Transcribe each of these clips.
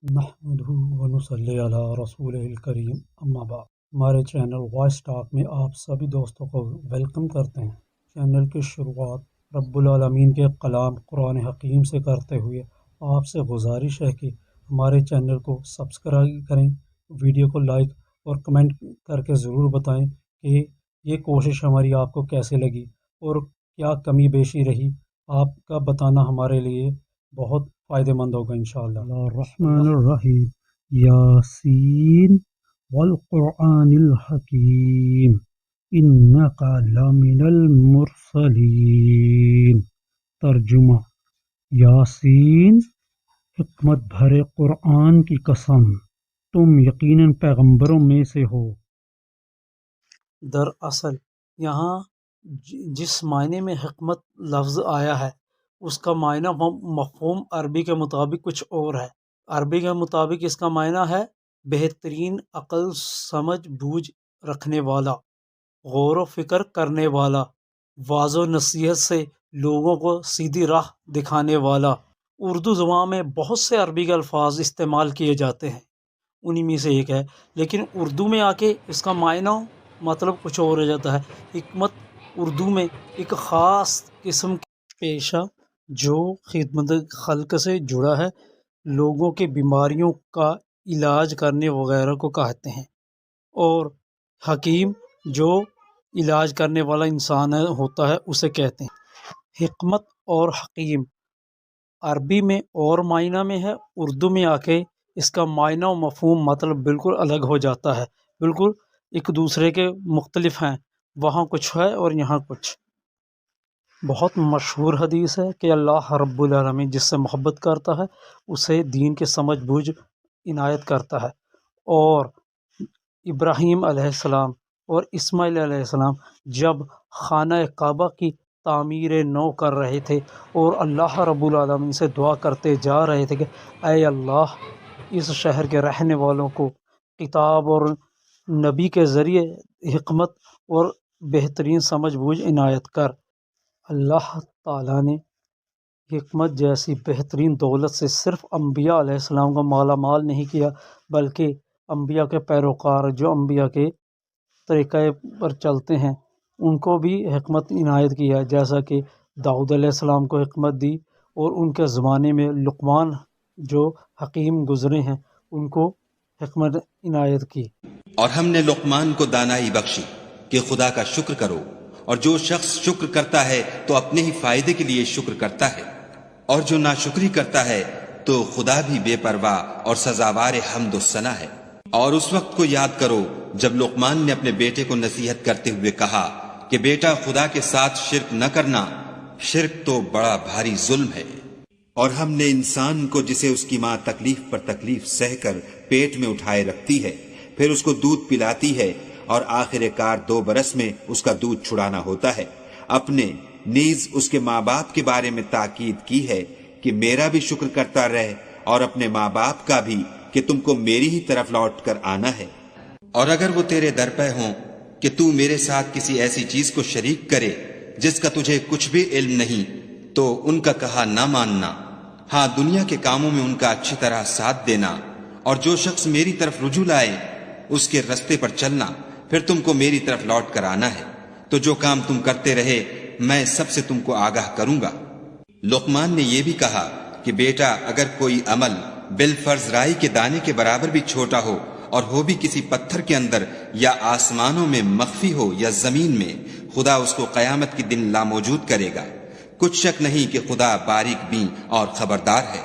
नहमदुहु व नुसल्ली अला रसूलिल करीम अम्मा बाद। हमारे चैनल वॉइस टॉक में आप सभी दोस्तों को वेलकम करते हैं। चैनल की शुरुआत रब्बुल आलमीन के कलाम कुरान हकीम से करते हुए आपसे गुजारिश है कि हमारे चैनल को सब्सक्राइब करें, वीडियो को लाइक और कमेंट करके ज़रूर बताएं कि ये कोशिश हमारी आपको कैसे लगी और क्या कमी बेशी रही। आपका बताना हमारे लिए बहुत फ़ायदेमंद होगा इंशाअल्लाह। रहमानिर्रहीम। यासीन वल कुरआनिल हकीम इन्नका लमिनल मुरसलीन। तर्जुमा। यासीन, हिकमत भरे कुरआन की कसम, तुम यकीनन पैगंबरों में से हो। दरअसल यहाँ जिस मायने में हिकमत लफ्ज़ आया है उसका मायना मफ़हूम अरबी के मुताबिक कुछ और है। अरबी के मुताबिक इसका मायना है बेहतरीन अक्ल, समझ बूझ रखने वाला, गौर व फिक्र करने वाला, वाज़ो नसीहत से लोगों को सीधी राह दिखाने वाला। उर्दू ज़ुबान में बहुत से अरबी के अल्फाज इस्तेमाल किए जाते हैं, उन्हीं में से एक है, लेकिन उर्दू में आके इसका मायना मतलब कुछ और हो जाता है। हिकमत उर्दू में एक ख़ास किस्म का पेशा जो खिदमत खल्क से जुड़ा है, लोगों के बीमारियों का इलाज करने वगैरह को कहते हैं। और हकीम जो इलाज करने वाला इंसान होता है उसे कहते हैं। हिकमत और हकीम अरबी में और मायना में है, उर्दू में आके इसका मायना और मफ़हूम मतलब बिल्कुल अलग हो जाता है, बिल्कुल एक दूसरे के मुख्तलिफ हैं। वहाँ कुछ है और यहाँ कुछ। बहुत मशहूर हदीस है कि अल्लाह रब्बुल आलमीन जिससे मोहब्बत करता है उसे दीन की समझ बूझ इनायत करता है। और इब्राहीम अलैहिस्सलाम और इस्माइल अलैहिस्सलाम जब खाना काबा की तामीर नौ कर रहे थे और अल्लाह रब्बुल आलमीन से दुआ करते जा रहे थे कि ऐ अल्लाह, इस शहर के रहने वालों को किताब और नबी के ज़रिए हिकमत और बेहतरीन समझ बूझ इनायत कर। अल्लाह ताला ने हिकमत जैसी बेहतरीन दौलत से सिर्फ़ अम्बिया अलैहिस्सलाम को माला माल नहीं किया, बल्कि अम्बिया के पैरोकार जो अम्बिया के तरीक़े पर चलते हैं उनको भी हिकमत इनायत किया है। जैसा कि दाऊद अलैहिस्सलाम को हिकमत दी और उनके ज़माने में लुक़मान जो हकीम गुज़रे हैं उनको हिकमत इनायत की। और हमने लुक़मान को दानाई बख्शी कि खुदा का शुक्र करो, और जो शख्स शुक्र करता है तो अपने ही फायदे के लिए शुक्र करता है, और जो नाशुक्री करता है तो खुदा भी बेपरवाह और सजावार हम्द व सना है। और उस वक्त को याद करो जब लुक़मान ने अपने बेटे को नसीहत करते हुए कहा कि बेटा, खुदा के साथ शिर्क न करना, शिर्क तो बड़ा भारी जुल्म है। और हमने इंसान को जिसे उसकी माँ तकलीफ पर तकलीफ सहकर पेट में उठाए रखती है, फिर उसको दूध पिलाती है और आखिरकार 2 बरस में उसका दूध छुड़ाना होता है, अपने नीज उसके माँ बाप के बारे में ताकीद की है कि मेरा भी शुक्र करता रहे और अपने माँ बाप का भी, कि तुमको मेरी ही तरफ लौट कर आना है। और अगर वो तेरे दर पे हों कि तू मेरे साथ किसी ऐसी चीज को शरीक करे जिसका तुझे कुछ भी इल्म नहीं, तो उनका कहा ना मानना। हाँ, दुनिया के कामों में उनका अच्छी तरह साथ देना, और जो शख्स मेरी तरफ रुजू लाए उसके रास्ते पर चलना, फिर तुमको मेरी तरफ लौट कर आना है। तो जो काम तुम करते रहे मैं सबसे तुमको आगाह करूंगा। लुक़मान ने यह भी कहा कि बेटा, अगर कोई अमल बिलफर्ज राई के दाने के बराबर भी छोटा हो और हो भी किसी पत्थर के अंदर या आसमानों में मख्फी हो या जमीन में, खुदा उसको कयामत के दिन लामौजूद करेगा। कुछ शक नहीं कि खुदा बारीक बीन और खबरदार है।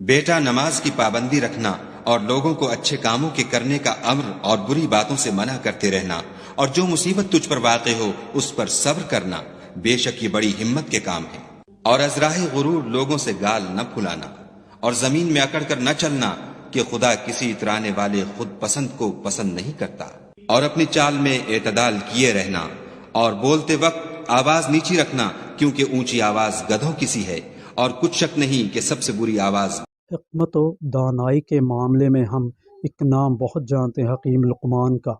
बेटा, नमाज की पाबंदी रखना और लोगों को अच्छे कामों के करने का अम्र और बुरी बातों से मना करते रहना, और जो मुसीबत तुझ पर वाक़े हो उस पर सब्र करना, बेशक ये बड़ी हिम्मत के काम है। और अज़राह गुरूर लोगों से गाल न फुलाना, और जमीन में अकड़ कर न चलना कि खुदा किसी इतराने वाले खुद पसंद को पसंद नहीं करता। और अपनी चाल में एतदाल किए रहना, और बोलते वक्त आवाज नीची रखना, क्योंकि ऊंची आवाज गधों की सी है, और कुछ शक नहीं कि सबसे बुरी आवाज। हिकमत व दानाई के मामले में हम एक नाम बहुत जानते हैं, हकीम लुक़मान का,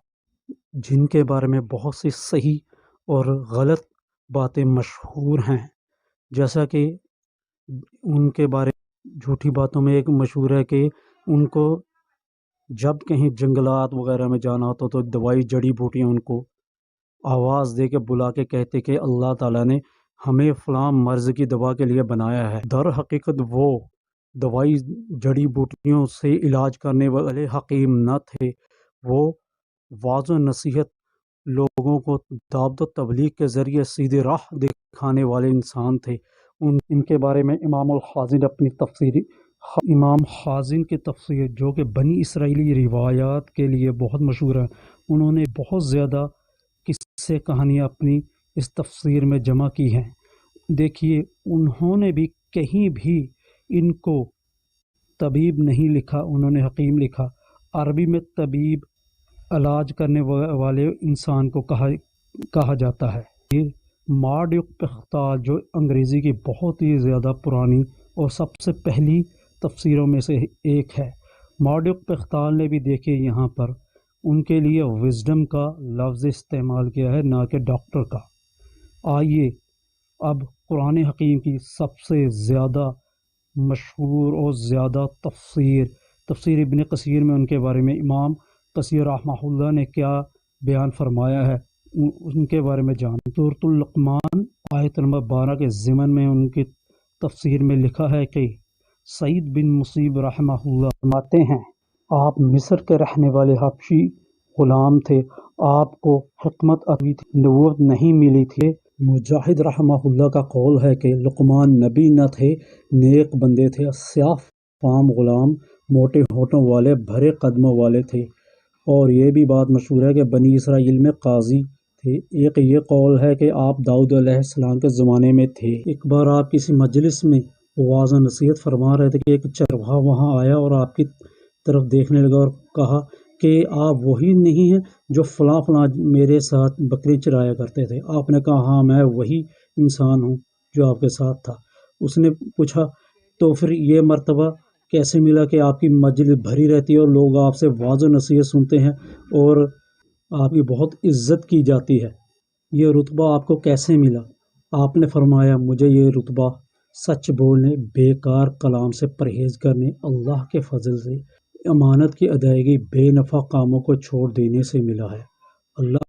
जिनके बारे में बहुत सी सही और गलत बातें मशहूर हैं। जैसा कि उनके बारे झूठी बातों में एक मशहूर है कि ان کو جب کہیں جنگلات وغیرہ میں جانا ہوتا تو دوائی جڑی بوٹیاں ان کو آواز دے کے بلا کے کہتے کہ اللہ تعالیٰ نے ہمیں فلاں مرض کی دوا کے لیے بنایا ہے۔ در حقیقت وہ دوائی جڑی بوٹیوں سے علاج کرنے والے حکیم نہ تھے، وہ واعظ و نصیحت لوگوں کو دعوت و تبلیغ کے ذریعے سیدھی راہ دکھانے والے انسان تھے۔ ان کے بارے میں امام الخازن اپنی امام خازن کی تفسیر جو کہ بنی اسرائیلی روایات کے لیے بہت مشہور ہے، انہوں نے بہت زیادہ قصے کہانیاں اپنی اس تفسیر میں جمع کی ہیں۔ دیکھیے انہوں نے بھی کہیں بھی ان کو طبیب نہیں لکھا، انہوں نے حکیم لکھا۔ عربی میں طبیب علاج کرنے والے انسان کو کہا جاتا ہے۔ یہ مارڈیک پختال جو انگریزی کی بہت ہی زیادہ پرانی اور سب سے پہلی تفسیروں میں سے ایک ہے، مارڈیک پختال نے بھی دیکھے یہاں پر ان کے لیے وزڈم کا لفظ استعمال کیا ہے، نہ کہ ڈاکٹر کا۔ آئیے اب قرآن حکیم کی سب سے زیادہ مشہور اور زیادہ تفسیر ابن کثیر میں ان کے بارے میں امام کثیر رحمہ اللہ نے کیا بیان فرمایا ہے، ان کے بارے میں سورۃ اللقمان آیت نمبر 12 کے ضمن میں ان کی تفسیر میں لکھا ہے کہ سعید بن مصیب رحمہ اللہ فرماتے ہیں، آپ مصر کے رہنے والے حبشی غلام تھے، آپ کو حکمت عطا تھی، نبوت نہیں ملی تھی۔ مجاہد رحمہ اللہ کا قول ہے کہ لقمان نبی نہ تھے، نیک بندے تھے، سیاہ فام غلام، موٹے ہونٹوں والے، بھرے قدموں والے تھے۔ اور یہ بھی بات مشہور ہے کہ بنی اسرائیل میں قاضی تھے۔ ایک یہ قول ہے کہ آپ داؤد علیہ السلام کے زمانے میں تھے۔ ایک بار آپ کسی مجلس میں واعظ و نصیحت فرما رہے تھے کہ ایک چرواہا وہاں آیا اور آپ کی طرف دیکھنے لگا اور کہا کہ آپ وہی نہیں ہیں جو فلاں فلاں میرے ساتھ بکری چرایا کرتے تھے؟ آپ نے کہا ہاں میں وہی انسان ہوں جو آپ کے ساتھ تھا۔ اس نے پوچھا تو پھر یہ مرتبہ کیسے ملا کہ آپ کی مجلس بھری رہتی ہے اور لوگ آپ سے واعظ و نصیحت سنتے ہیں اور آپ کی بہت عزت کی جاتی ہے، یہ رتبہ آپ کو کیسے ملا؟ آپ نے فرمایا مجھے یہ رتبہ سچ بولنے، بیکار کلام سے پرہیز کرنے، اللہ کے فضل سے امانت کی ادائیگی، بے نفع کاموں کو چھوڑ دینے سے ملا ہے۔ اللہ